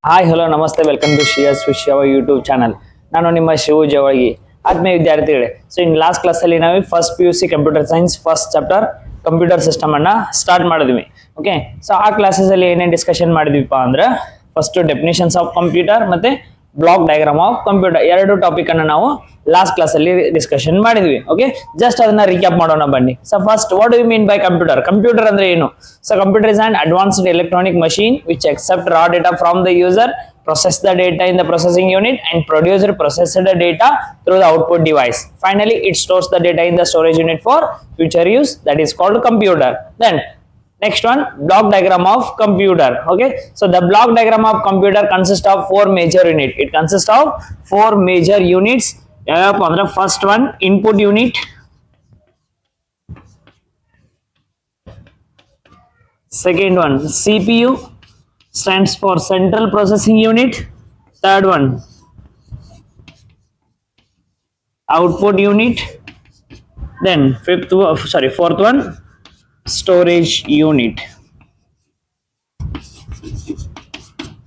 Hi hello ನಮಸ್ತೆ welcome to Shreyas wish our YouTube channel. ನಾನು ನಿಮ್ಮ ಶಿವು ಜವಳಗಿ. ಆತ್ಮೀಯ ವಿದ್ಯಾರ್ಥಿಗಳೇ, ಸೊ ಇನ್ ಲಾಸ್ಟ್ ಕ್ಲಾಸ್ ಅಲ್ಲಿ ನಾವು first PUC computer science first chapter computer system ಅನ್ನ ಸ್ಟಾರ್ಟ್ ಮಾಡಿದ್ವಿ. ಓಕೆ, ಸೊ ಆ ಕ್ಲಾಸಸ್ ಅಲ್ಲಿ ಏನೇನು ಡಿಸ್ಕಷನ್ ಮಾಡಿದ್ವಿಪ್ಪ ಅಂದ್ರೆ ಫಸ್ಟ್ ಡೆಫಿನೇಷನ್ಸ್ ಆಫ್ ಕಂಪ್ಯೂಟರ್ ಮತ್ತೆ ಬ್ಲಾಕ್ ಡಯಾಗ್ರಾಮ್ ಆಫ್ ಕಂಪ್ಯೂಟರ್ ಎರಡು ಟಾಪಿಕ್ ಅನ್ನ ನಾವು ಲಾಸ್ಟ್ ಕ್ಲಾಸ್ ಅಲ್ಲಿ ಡಿಸ್ಕಷನ್ ಮಾಡಿದ್ವಿ. ಓಕೆ, ಜಸ್ಟ್ ಅದನ್ನ ರೀಕ್ಯಾಪ್ ಮಾಡೋಣ ಬನ್ನಿ. So first, what do you mean by computer? Computer ಅಂದ್ರೆ ಏನು? So computer is an advanced electronic machine which accept raw data from the user, process the data in the processing unit and produce or process the data through the output device. Finally, it stores the data in the storage unit for future use. That is called computer. Then next one, block diagram of computer. Okay, so the block diagram of computer consists of four major units. It consists of four major units. First one, input unit. Second one, CPU, stands for central processing unit. Third one, output unit. Then fourth one, storage unit.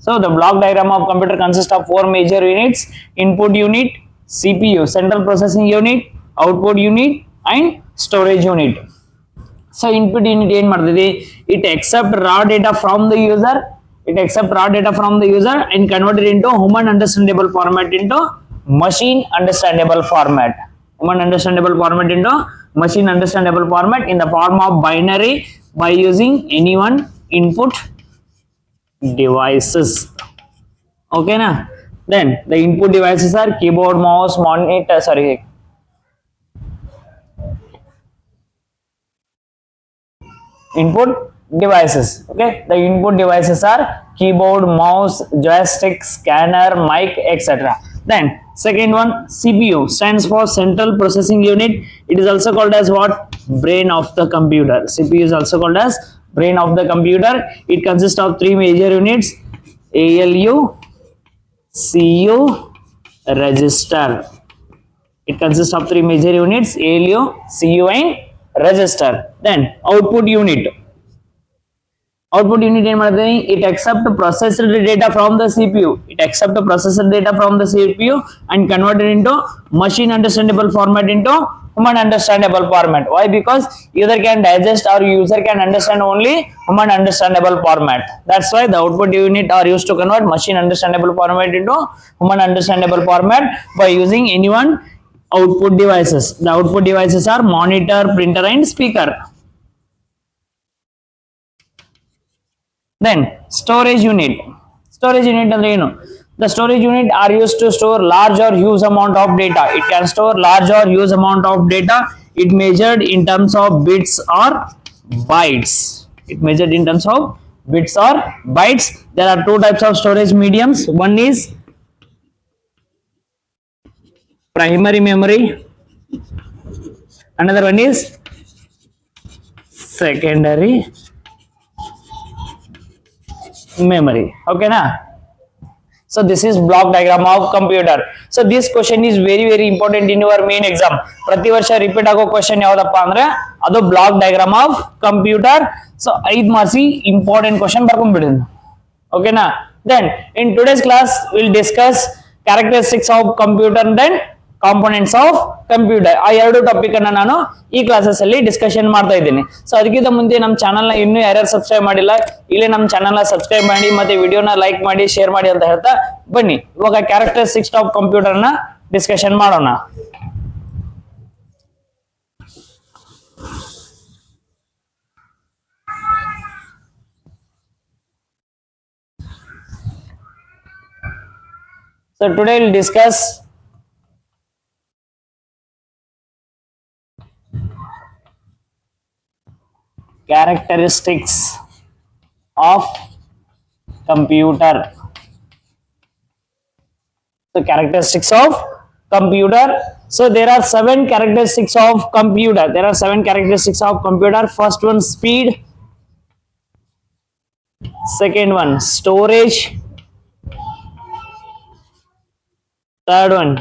So the block diagram of computer consists of four major units: input unit, CPU, central processing unit, output unit and storage unit. So input unit ಏನ್ ಮಾಡ್ತದೆ? It accept raw data from the user. It accept raw data from the user and convert it into human understandable format into machine understandable format. Human understandable format into machine understandable format in the form of binary by using any one input devices. Okay na? Then the input devices are keyboard, mouse, monitor, input devices. Okay, the input devices are keyboard, mouse, joystick, scanner, mic, etc. Then second one, CPU, stands for central processing unit. It is also called as what? Brain of the computer. CPU is also called as brain of the computer. It consists of three major units: ALU, CU, register. It consists of three major units: ALU, CU and register. Then output unit. Output unit ಏನ್ ಮಾಡ್ತದೆ? It accept processed data from the CPU. It accept processed data from the CPU and convert it into machine understandable format into human understandable format. Why? Because user can digest or user can understand only human understandable format. That's why the output unit are used to convert machine understandable format into human understandable format by using any one output devices. The output devices are monitor, printer and speaker. Then storage unit. Storage unit ಅಂದ್ರೆ ಏನು? The storage unit are used to store large or huge amount of data. It can store large or huge amount of data. It measured in terms of bits or bytes. It measured in terms of bits or bytes. There are two types of storage mediums. One is primary memory. Another one is secondary memory. Okay na? So this is block diagram of computer. So this question is very important in your main exam. ಪ್ರತಿ ವರ್ಷ repeat ಆಗೋ question ಯಾವ್ದಪ್ಪ ಅಂದ್ರೆ ಅದು block diagram of computer. So 5 marks important question ಬರ್ಕೊಂಡ್ಬಿಡಿದ್ವಿ. ಓಕೆನಾ? Then in today's class we'll discuss characteristics of computer and then components of computer. ಆ ಎರಡು ಟಾಪಿಕ್ ಅನ್ನ ನಾನು ಈ ಕ್ಲಾಸಸ್ ಅಲ್ಲಿ ಡಿಸ್ಕಷನ್ ಮಾಡ್ತಾ ಇದ್ದೀನಿ. ಸೊ ಅದಕ್ಕಿಂತ ಮುಂದೆ ನಮ್ಮ ಚಾನಲ್ ನ ಇನ್ನೂ ಯಾರ್ಯಾರು ಸಬ್ಸ್ಕ್ರೈಬ್ ಮಾಡಿಲ್ಲ, ಇಲ್ಲೇ ನಮ್ಮ ಚಾನಲ್ ನ ಸಬ್ಸ್ಕ್ರೈಬ್ ಮಾಡಿ ಮತ್ತೆ ವಿಡಿಯೋನ ಲೈಕ್ ಮಾಡಿ ಶೇರ್ ಮಾಡಿ ಅಂತ ಹೇಳ್ತಾ ಬನ್ನಿ ಇವಾಗ ಕ್ಯಾರೆಕ್ಟರಿಸ್ಟಿಕ್ಸ್ ಆಫ್ ಕಂಪ್ಯೂಟರ್ ನ ಡಿಸ್ಕಷನ್ ಮಾಡೋಣ. So today we'll discuss characteristics of computer. So characteristics of computer. So there are 7 characteristics of computer. There are 7 characteristics of computer. First one, speed. Second one, storage. Third one,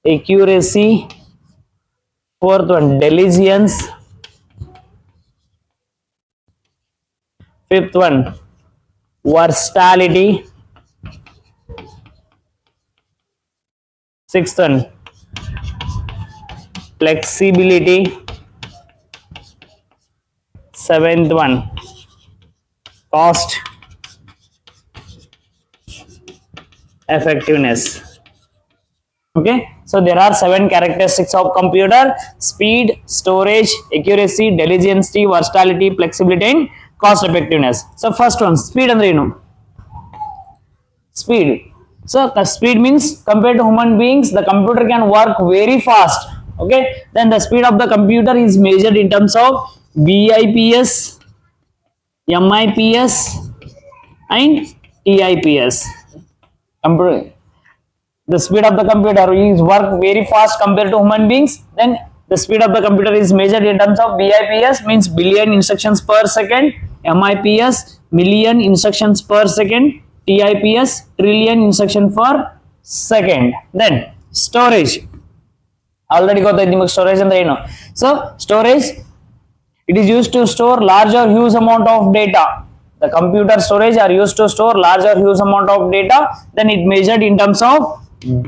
accuracy. Fourth one, diligence. Fifth one, versatility. Sixth one, flexibility. Seventh one, cost effectiveness. Okay, so there are seven characteristics of computer: speed, storage, accuracy, diligence, versatility, flexibility, and cost effectiveness. So first one, speed andre ಏನು? Speed. So the speed means compared to human beings the computer can work very fast. Okay, then the speed of the computer is measured in terms of BIPS, MIPS, and TIPS. Computer, the speed of the computer is work very fast compared to human beings. Then the speed of the computer is measured in terms of BIPS, means billion instructions per second, MIPS million instructions per second, TIPS trillion instruction per second. Then storage, already ಗೊತ್ತಾಯ್ತು ನಿಮಗೆ storage ಅಂದ್ರೆ ಏನು. So storage, it is used to store large or huge amount of data. The computer storage are used to store large or huge amount of data. Then it measured in terms of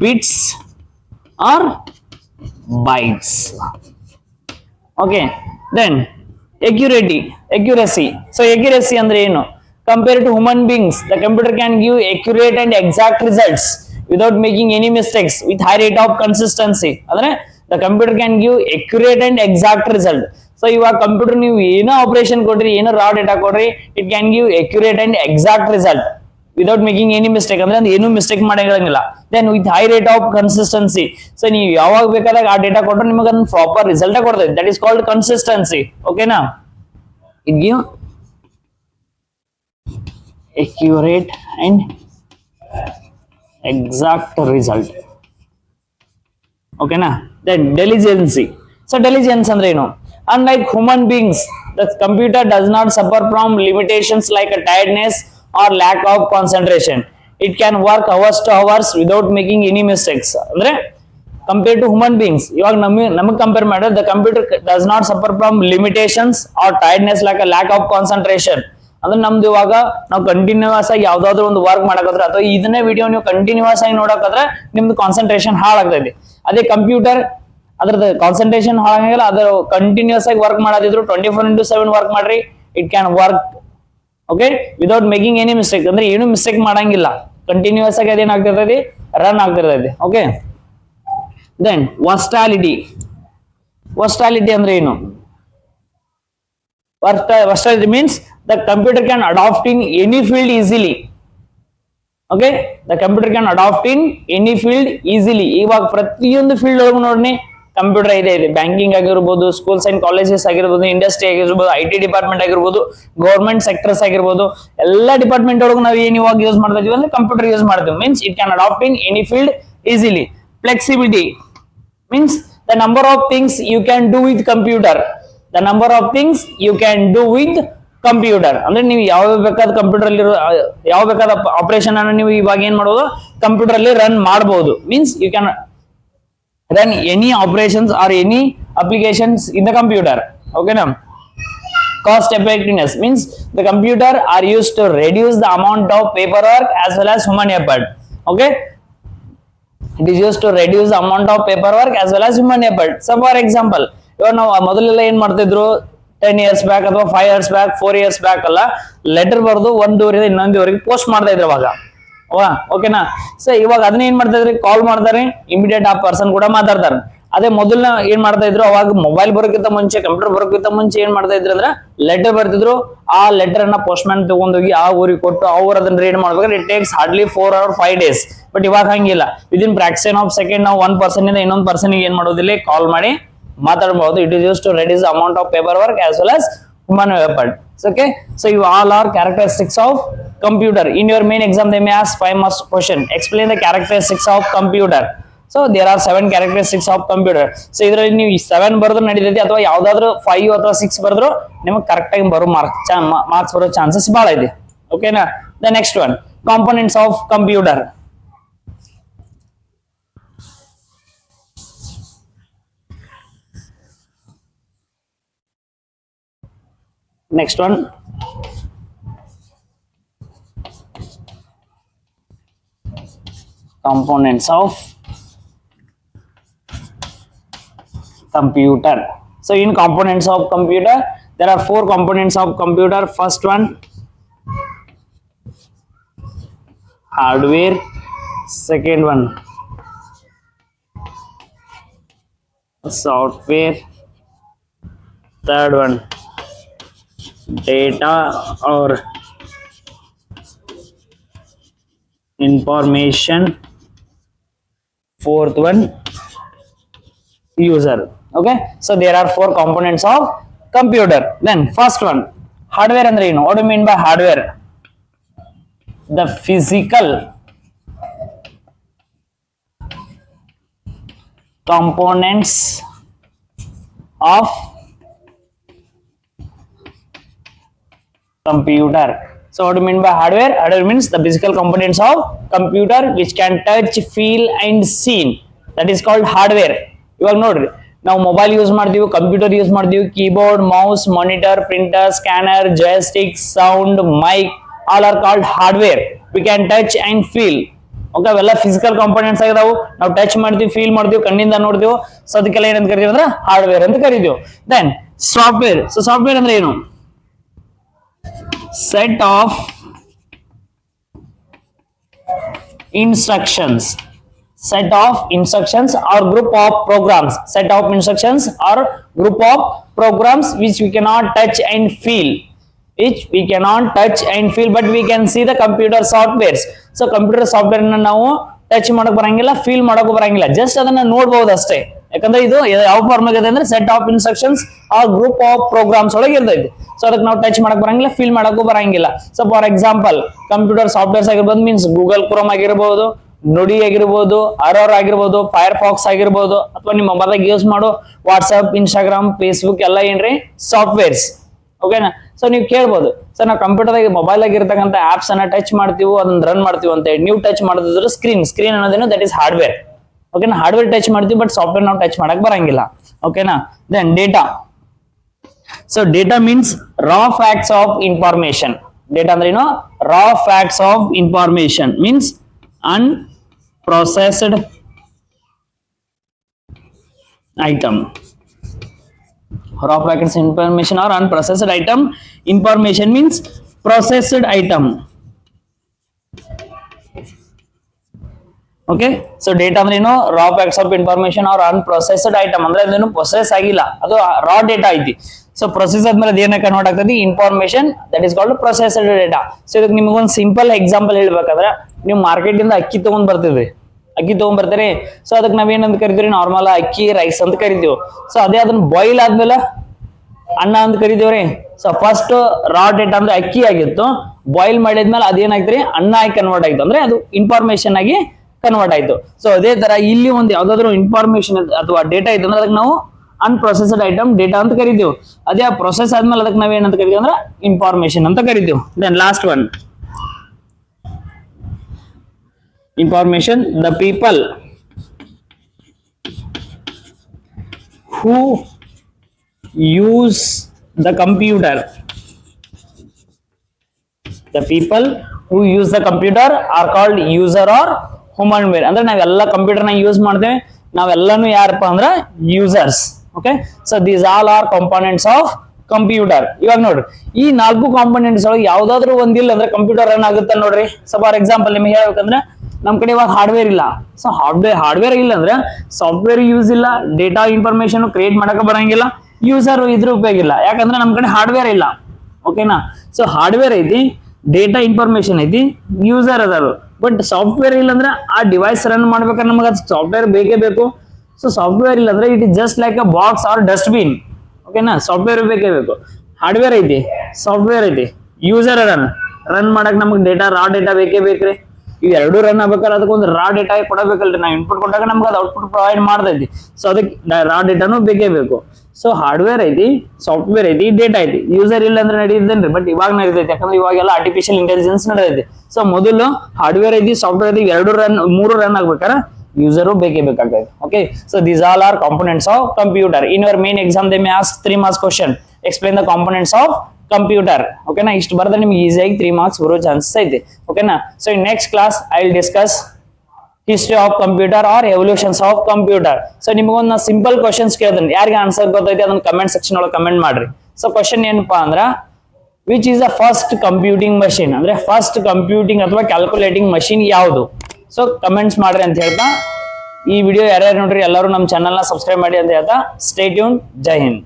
bits or bytes. Okay, then accuracy. So accuracy andre ಏನು? Compared to human beings the computer can give accurate and exact results without making any mistakes with high rate of consistency. ಅಂದ್ರೆ the computer can give accurate and exact result. So ಇವಾಗ computer ನೀವು ಏನೋ operation ಕೊಡ್ರಿ, ಏನೋ raw data ಕೊಡ್ರಿ, it can give accurate and exact result without making any mistake. ಅಂದ್ರೆ ಏನು mistake ಮಾಡಂಗಿಲ್ಲ. Then with high rate of consistency. So ನೀವು ಯಾವಾಗ ಬೇಕಾದಾಗ ಆ ಡೇಟಾ ಕೊಟ್ಟರೆ ನಿಮಗೆ ಅದನ್ನ ಪ್ರಾಪರ್ ರಿಸಲ್ಟ್ ಕೊಡ್ತೈತೆ. That is called consistency. ಓಕೆನಾ? It give accurate and exact result. ಓಕೆನಾ? Then diligency. ಸೊ ಡೆಲಿಜೆನ್ಸ್ ಅಂದ್ರೆ ಏನು? Unlike human beings, the computer does not suffer from limitations like a tiredness or lack of concentration. It can work hours to hours without making any mistakes. ಅಂದ್ರೆ compare to human beings, ಇವಾಗ ನಮಗೆ compare ಮಾಡಿದ್ರೆ the computer does not suffer from limitations or tiredness like a lack of concentration. ಅಂದ್ರೆ ನಮ್ದು ಇವಾಗ ನಾವು continuous ಆಗಿ ಯಾವ್ದಾದ್ರು ಒಂದು ವರ್ಕ್ ಮಾಡಕತ್ರ ಅಥವಾ ಇದನ್ನೇ ವಿಡಿಯೋ ನೀವು ಕಂಟಿನ್ಯೂಸ್ ಆಗಿ ನೋಡಕಂದ್ರೆ ನಿಮ್ದು ಕಾನ್ಸಂಟ್ರೇಷನ್ ಹಾಳಾಗ್ತೈತಿ. ಅದೇ ಕಂಪ್ಯೂಟರ್ ಅದ್ರದ್ದು ಕಾನ್ಸಂಟ್ರೇಷನ್ ಹಾಳಾಗಂಗಿಲ್ಲ. ಅದು ಕಂಟಿನ್ಯೂಸ್ ಆಗಿ ವರ್ಕ್ ಮಾಡೋದಿದ್ರು 24/7 ವರ್ಕ್ ಮಾಡ್ರಿ, it can work okay without making any mistake. ಅಂದ್ರೆ ಏನು ಮಿಸ್ಟೇಕ್ ಮಾಡಂಗಿಲ್ಲ, ಕಂಟಿನ್ಯೂಸ್ ಆಗಿ ಅದೇನಾಗ್ತಿರ್ತೈತಿ, ರನ್ ಆಗ್ತಿರ್ತೈತಿ. ಓಕೆ, ದೆನ್ ವರ್ಸ್ಟಾಲಿಟಿ ಅಂದ್ರೆ ಏನು? Versatility means the computer can adapt in any field easily. Okay, the computer can adapt in any field easily. ಇವಾಗ ಪ್ರತಿಯೊಂದು ಫೀಲ್ಡ್ ಒಳಗೆ ನೋಡ್ರಿ ಕಂಪ್ಯೂಟರ್ ಇದೆ. ಬ್ಯಾಂಕಿಂಗ್ ಆಗಿರ್ಬೋದು, ಸ್ಕೂಲ್ಸ್ ಅಂಡ್ ಕಾಲೇಜಸ್ ಆಗಿರ್ಬೋದು, ಇಂಡಸ್ಟ್ರಿ ಆಗಿರ್ಬೋದು, IT ಡಿಪಾರ್ಟ್ಮೆಂಟ್ ಆಗಿರ್ಬೋದು, ಗೌರ್ಮೆಂಟ್ ಸೆಕ್ಟರ್ಸ್ ಆಗಿರ್ಬೋದು, ಎಲ್ಲ ಡಿಪಾರ್ಟ್ಮೆಂಟ್ ಒಳಗೆ ನಾವು ಏನು ಇವಾಗ ಯೂಸ್ ಮಾಡ್ತಾ ಇದೀವಿ ಅಂದ್ರೆ ಕಂಪ್ಯೂಟರ್ ಯೂಸ್ ಮಾಡ್ತೀವಿ. Means it can adapt in any field easily. Flexibility means the number of things you can do with computer. The number of things you can do with computer ಅಂದ್ರೆ ನೀವು ಯಾವ ಬೇಕಾದ computer ಅಲ್ಲಿ ಯಾವ ಬೇಕಾದ operation ಅನ್ನು ನೀವು ಇವಾಗ ಏನ್ ಮಾಡಬಹುದು, ಕಂಪ್ಯೂಟರ್ ಅಲ್ಲಿ ರನ್ ಮಾಡಬಹುದು. Means you can run any operations or any applications in the computer. Okay now, cost effectiveness means the computer are used to reduce the amount of paperwork as well as human effort. Okay, it is used to reduce the amount of paperwork as well as human effort. So for example, ಇವಾಗ ನಾವು ಮೊದಲೆಲ್ಲ ಏನ್ ಮಾಡ್ತಿದ್ರು 10 years back ಅಥವಾ 5 years back 4 years back ಅಲ್ಲ, letter ಬರೆದು ಒಂದು ಊರಿಂದ ಇನ್ನೊಂದು ಊರಿಗೆ ಪೋಸ್ಟ್ ಮಾಡ್ತಾ ಇದ್ರು ಅವಾಗ. ಓಕೆನಾ? ಸೊ ಇವಾಗ ಅದನ್ನ ಏನ್ ಮಾಡ್ತಾ ಇದ್ರಿ, ಕಾಲ್ ಮಾಡ್ತಾರೆ, ಇಮಿಡಿಯೇಟ್ ಆ ಪರ್ಸನ್ ಕೂಡ ಮಾತಾಡ್ತಾರೆ. ಅದೇ ಮೊದಲ ಏನ್ ಮಾಡ್ತಾ ಇದ್ರು, ಅವಾಗ ಮೊಬೈಲ್ ಬರೋಕ್ಕಿಂತ ಮುಂಚೆ, ಕಂಪ್ಯೂಟರ್ ಬರೋಕ್ಕಿಂತ ಮುಂಚೆ ಏನ್ ಮಾಡ್ತಾ ಇದ್ರು ಅಂದ್ರೆ ಲೆಟರ್ ಬರ್ತಿದ್ರು. ಆ ಲೆಟರ್ ಅನ್ನ ಪೋಸ್ಟ್ ಮ್ಯಾನ್ ತಗೊಂಡೋಗಿ ಆ ಊರಿಗೆ ಕೊಟ್ಟು ಅವ್ರು ಅದನ್ನ ರೀಡ್ ಮಾಡ್ಬೇಕಾದ್ರೆ it takes hardly 4 or 5 days. But ಇವಾಗ ಹಂಗಿಲ್ಲ, ವಿದಿನ್ ಫ್ರಾಕ್ಷನ್ ಆಫ್ ಸೆಕೆಂಡ್ ನಾವು ಒನ್ ಪರ್ಸನ್ ಇಂದ ಇನ್ನೊಂದು ಪರ್ಸನ್ ಏನ್ ಮಾಡೋದಿಲ್ಲ, ಕಾಲ್ ಮಾಡಿ ಮಾತಾಡಬಹುದು. It is use to reduce amount of paper work as well as human effort. Okay, so you all are characteristics of computer. In your main exam they may ask 5 marks question, explain the characteristics of computer. So there are 7 characteristics of computer. So ಇದರಲ್ಲಿ ನೀವು 7 ಬರೆದ್ರು ನಡೀತೈತಿ, ಅಥವಾ ಯಾವ್ದಾದ್ರು 5 ಅಥವಾ 6 ಬರೆದ್ರು ನಿಮಗೆ correct ಆಗಿ ಬರೋ ಮಾರ್ಕ್ಸ್ ಬರೋ ಚಾನ್ಸಸ್ ಬಹಳ ಇದೆ. ಓಕೆನಾ? The next one, components of computer. Next one, components of computer. So in components of computer, there are four components of computer. First one, hardware. Second one, software. Third one, data or information. Fourth one, user. Okay, so there are four components of computer. Then first one, hardware andre ಏನು? What do you mean by hardware? The physical components of computer. So what do you mean by hardware? Hardware means the physical components of computer which can touch, feel and see. That is called hardware. ಇವಾಗ ನೋಡ್ರಿ, ನಾವು mobile use ಮಾಡ್ತೀವಿ, computer use ಮಾಡ್ತೀವಿ, keyboard, mouse, monitor, printer, scanner, joystick, sound, mic, all are called hardware. We can touch and feel. Okay, ಅವೆಲ್ಲ physical components ಆಗಿದಾವು. ನಾವು touch ಮಾಡ್ತೀವಿ, feel ಮಾಡ್ತೀವಿ, ಕಣ್ಣಿಂದ ನೋಡ್ತೀವಿ. ಸೊ ಅದಕ್ಕೆಲ್ಲ ಏನಂತ ಕರಿತೀವಿ ಅಂದ್ರೆ ಹಾರ್ಡ್ವೇರ್ ಅಂತ ಕರಿತೀವಿ. Then software. ಸೊ ಸಾಫ್ಟ್ವೇರ್ ಅಂದ್ರೆ ಏನು? Set of instructions. Set of instructions or group of programs. Set of instructions or group of programs which we cannot touch and feel. Which we cannot touch and feel, but we can see the computer softwares. So computer software na ನಾವು touch ಮಾಡಕ್ ಬರಂಗಿಲ್ಲ, feel ಮಾಡಕ್ ಬರಂಗಿಲ್ಲ, just ಅದನ್ನ ನೋಡಬಹುದು ಅಷ್ಟೇ. ಯಾಕಂದ್ರೆ ಇದು ಯಾವ ಫಾರ್ಮ್ ಆಗಿದೆ ಅಂದ್ರೆ set of instructions or group of programs ಒಳಗೆ ಇರ್ತೈತಿ. ಸೊ ಅದಕ್ಕೆ ನಾವು ಟಚ್ ಮಾಡಕ್ ಬರಂಗಿಲ್ಲ, ಫೀಲ್ ಮಾಡಕ್ಕೂ ಬರಂಗಿಲ್ಲ. So for example computer softwares ಆಗಿರ್ಬೋದು, ಮೀನ್ಸ್ ಗೂಗಲ್ ಕ್ರೋಮ್ ಆಗಿರ್ಬೋದು, ನುಡಿ ಆಗಿರ್ಬೋದು, ಅರೋರ್ ಆಗಿರ್ಬೋದು, ಫೈರ್ ಫಾಕ್ಸ್ ಆಗಿರ್ಬೋದು, ಅಥವಾ ನಿಮ್ಮ ಮೊಬೈಲ್ ಯೂಸ್ ಮಾಡೋ ವಾಟ್ಸ್ಆಪ್, ಇನ್ಸ್ಟಾಗ್ರಾಮ್, ಫೇಸ್ಬುಕ್ ಎಲ್ಲ ಏನ್ರಿ ಸಾಫ್ಟ್ವೇರ್ಸ್. ಓಕೆನಾ? ಸೊ ನೀವು ಕೇಳ್ಬೋದು, ಸರ್ ನಾವು ಕಂಪ್ಯೂಟರ್ದಾಗ ಮೊಬೈಲ್ ಆಗಿರ್ತಕ್ಕಂಥ ಆಪ್ಸ್ ಅನ್ನ ಟಚ್ ಮಾಡ್ತೀವಿ, ಅದನ್ನ ರನ್ ಮಾಡ್ತೀವಿ ಅಂತ ಹೇಳಿ. ನೀವು ಟಚ್ ಮಾಡಿದ್ರೆ ಸ್ಕ್ರೀನ್ ಅನ್ನೋದೇನು ದಟ್ ಇಸ್ ಹಾರ್ಡ್ವೇರ್. ಓಕೆನಾ? ಹಾರ್ಡ್ವೇರ್ ಟಚ್ ಮಾಡ್ತೀವಿ, ಬಟ್ ಸಾಫ್ಟ್ವೇರ್ ನಾವು ಟಚ್ ಮಾಡಕ್ ಬರಂಗಿಲ್ಲ. ಓಕೆನಾ? Then data. So data means raw facts of information. Data ಅಂದ್ರೆ ಏನು? Raw facts of information means unprocessed item. Raw packets information or unprocessed item. Information means processed item. Okay, so data ಅಂದ್ರೆ ಏನು? raw packets of information or unprocessed item ಅಂದ್ರೆ ಅದೇನು process ಆಗಿಲ್ಲ, ಅದು raw data ಐತಿ. So process ಆದ್ಮೇಲೆ ಅದೇನ convert ಆಗ್ತದೆ information, that is called processed data. So ಇದಕ್ಕೆ ನಿಮಗೊಂದು ಸಿಂಪಲ್ ಎಕ್ಸಾಂಪಲ್ ಹೇಳ್ಬೇಕಾದ್ರೆ, ನೀವು ಮಾರ್ಕೆಟ್ ಇಂದ ಅಕ್ಕಿ ತಗೊಂಡ್ ಬರ್ತಿದ್ರಿ, ಅಕ್ಕಿ ತಗೊಂಡ್ಬರ್ತಾರೆ. ಸೊ ಅದಕ್ಕೆ ನಾವೇನಂತ ಕರಿತೀವಿ? ನಾರ್ಮಲ್ ಅಕ್ಕಿ ರೈಸ್ ಅಂತ ಕರಿತೀವಿ. ಸೊ ಅದೇ ಅದನ್ನ ಬಾಯ್ಲ್ ಆದ್ಮೇಲೆ ಅನ್ನ ಅಂತ ಕರಿತೀವ್ರಿ. ಸೊ ಫಸ್ಟ್ ರಾ ಡೇಟಾ ಅಂದ್ರೆ ಅಕ್ಕಿ ಆಗಿತ್ತು, ಬಾಯ್ಲ್ ಮಾಡಿದ್ಮೇಲೆ ಅದೇನಾಗ್ತರಿ? ಅನ್ನ ಆಗಿ ಕನ್ವರ್ಟ್ ಆಯ್ತು, ಅಂದ್ರೆ ಅದು ಇನ್ಫಾರ್ಮೇಶನ್ ಆಗಿ ಕನ್ವರ್ಟ್ ಆಯ್ತು. ಸೊ ಅದೇ ತರ ಇಲ್ಲಿ ಒಂದು ಯಾವ್ದಾದ್ರು ಇನ್ಫಾರ್ಮೇಶನ್ ಅಥವಾ ಡೇಟಾ ಇತ್ತು ಅಂದ್ರೆ ಅದಕ್ಕೆ ನಾವು ಅನ್ಪ್ರೊಸೆಸ್ಡ್ ಐಟಮ್ ಡೇಟಾ ಅಂತ ಕರಿತೀವಿ. ಅದೇ ಪ್ರೊಸೆಸ್ ಆದ್ಮೇಲೆ ಅದಕ್ಕೆ ನಾವೇನಂತ ಕರಿತೀವಿ ಅಂದ್ರೆ ಇನ್ಫಾರ್ಮೇಶನ್ ಅಂತ ಕರಿತೀವಿ. Then last one, information. The people who use the computer, the people who use the computer are called user or human being. ಅಂದ್ರೆ ನಾವೆಲ್ಲ ಕಂಪ್ಯೂಟರ್ ನ ಯೂಸ್ ಮಾಡ್ತೇವೆ, ನಾವೆಲ್ಲನೂ ಯಾರಪ್ಪ ಅಂದ್ರೆ users. Okay, so these all are components of computer. ಇವಾಗ ನೋಡ್ರಿ, ಈ 4 components ಒಳಗೆ ಯಾವ್ದಾದ್ರು ಒಂದಿಲ್ಲ ಅಂದ್ರೆ ಕಂಪ್ಯೂಟರ್ ರನ್ ಆಗುತ್ತೆ ನೋಡ್ರಿ. ಸೊ ಫಾರ್ ಎಕ್ಸಾಂಪಲ್ ನಿಮ್ಗೆ ಹೇಳ್ಬೇಕಂದ್ರೆ ನಮ್ ಕಡೆ ಇವಾಗ ಹಾರ್ಡ್ವೇರ್ ಇಲ್ಲ. ಸೊ ಹಾರ್ಡ್ವೇರ್ ಇಲ್ಲ ಅಂದ್ರೆ ಸಾಫ್ಟ್ವೇರ್ ಯೂಸ್ ಇಲ್ಲ, ಡೇಟಾ ಇನ್ಫಾರ್ಮೇಶನ್ ಕ್ರಿಯೇಟ್ ಮಾಡಕ ಬರಂಗಿಲ್ಲ, ಯೂಸರ್ ಇದ್ರ ಉಪಯೋಗ ಇಲ್ಲ, ಯಾಕಂದ್ರೆ ನಮ್ ಕಡೆ ಹಾರ್ಡ್ವೇರ್ ಇಲ್ಲ. ಓಕೆನಾ? ಸೊ ಹಾರ್ಡ್ವೇರ್ ಐತಿ, ಡೇಟಾ ಇನ್ಫಾರ್ಮೇಶನ್ ಐತಿ, ಯೂಸರ್ ಅದಾರು, ಬಟ್ ಸಾಫ್ಟ್ವೇರ್ ಇಲ್ಲ ಅಂದ್ರೆ ಆ ಡಿವೈಸ್ ರನ್ ಮಾಡ್ಬೇಕಾದ್ರೆ ನಮಗೆ ಸಾಫ್ಟ್ವೇರ್ ಬೇಕೇ ಬೇಕು. ಸೊ ಸಾಫ್ಟ್ವೇರ್ ಇಲ್ಲ ಅಂದ್ರೆ it is just like a box or dustbin. ಓಕೆನಾ? ಸಾಫ್ಟ್ವೇರ್ ಬೇಕೇ ಬೇಕು. ಹಾರ್ಡ್ವೇರ್ ಐತಿ, ಸಾಫ್ಟ್ವೇರ್ ಐತಿ, ಯೂಸರ್ ರನ್ ಮಾಡಕ್ ನಮಗೆ ಡೇಟಾ ರಾ ಡೇಟಾ ಬೇಕೇ ಬೇಕ್ರಿ. ಇವೆರಡು ರನ್ ಆಗ್ಬೇಕಾದ್ರೆ ಅದಕ್ಕೊಂದು ರಾ ಡೇಟಾ ಕೊಡಬೇಕಲ್ರಿ. ನಾವು ಇನ್ಪುಟ್ ಕೊಟ್ಟಾಗ ನಮ್ಗೆ ಅದು ಔಟ್ಪುಟ್ ಪ್ರೊವೈಡ್ ಮಾಡ್ತೈತಿ. ಸೊ ಅದಕ್ಕೆ ರಾ ಡೇಟಾನು ಬೇಕೇ ಬೇಕು. ಸೊ ಹಾರ್ಡ್ವೇರ್ ಐತಿ, ಸಾಫ್ಟ್ವೇರ್ ಐತಿ, ಡೇಟಾ ಐತಿ. ಯೂಸರ್ ಇಲ್ಲ ಅಂದ್ರೆ ನಡೆಯುತ್ತೇನ್ರಿ, ಬಟ್ ಇವಾಗ ನಡೀತೈತಿ, ಯಾಕಂದ್ರೆ ಇವಾಗೆಲ್ಲ ಆರ್ಟಿಫಿಷಿಯಲ್ ಇಂಟೆಲಿಜೆನ್ಸ್ ನಡೆದೈತಿ. ಸೊ ಮೊದಲು ಹಾರ್ಡ್ವೇರ್ ಐತಿ, ಸಾಫ್ಟ್ವೇರ್ ಐತಿ, ಮೂರು ರನ್ ಆಗ್ಬೇಕಾದ್ರೆ ಯೂಸರು ಬೇಕೇ ಬೇಕಾಗ್ತದೆ. Okay, so these all are components of computer. In your main exam they may ask 3 marks question, explain the components of computer. ಓಕೆನಾ? ಇಷ್ಟು ಬರೆದ್ರೆ ನಿಮ್ಗೆ ಈಸಿಯಾಗಿ 3 marks ಬರೋ ಚಾನ್ಸಸ್ ಐತಿ. ಓಕೆನಾ? So in next class I will discuss history of computer or evolutions of computer. So ನಿಮಗೊಂದು ನಾ ಸಿಂಪಲ್ ಕ್ವಶನ್ಸ್ ಕೇಳ್ತೀನಿ, ಯಾರಿಗೆ ಆನ್ಸರ್ ಗೊತ್ತೈತಿ ಅದನ್ನ ಕಮೆಂಟ್ ಸೆಕ್ಷನ್ ಒಳಗೆ ಕಮೆಂಟ್ ಮಾಡ್ರಿ. ಸೊ ಕ್ವಶನ್ ಏನಪ್ಪಾ ಅಂದ್ರ which is the first computing machine, ಅಂದ್ರೆ ಫಸ್ಟ್ ಕಂಪ್ಯೂಟಿಂಗ್ ಅಥವಾ ಕ್ಯಾಲ್ಕುಲೇಟಿಂಗ್ ಮಷಿನ್ ಯಾವುದು? ಸೊ ಕಮೆಂಟ್ಸ್ ಮಾಡ್ರಿ ಅಂತ ಹೇಳ್ತಾ ಈ ವಿಡಿಯೋ ಯಾರ್ಯಾರು ನೋಡ್ರಿ ಎಲ್ಲರೂ ನಮ್ಮ ಚಾನಲ್ನ ಸಬ್ಸ್ಕ್ರೈಬ್ ಮಾಡಿ ಅಂತ ಹೇಳ್ತಾ ಸ್ಟೇ ಟ್ಯೂನ್. ಜೈ ಹಿಂದ್.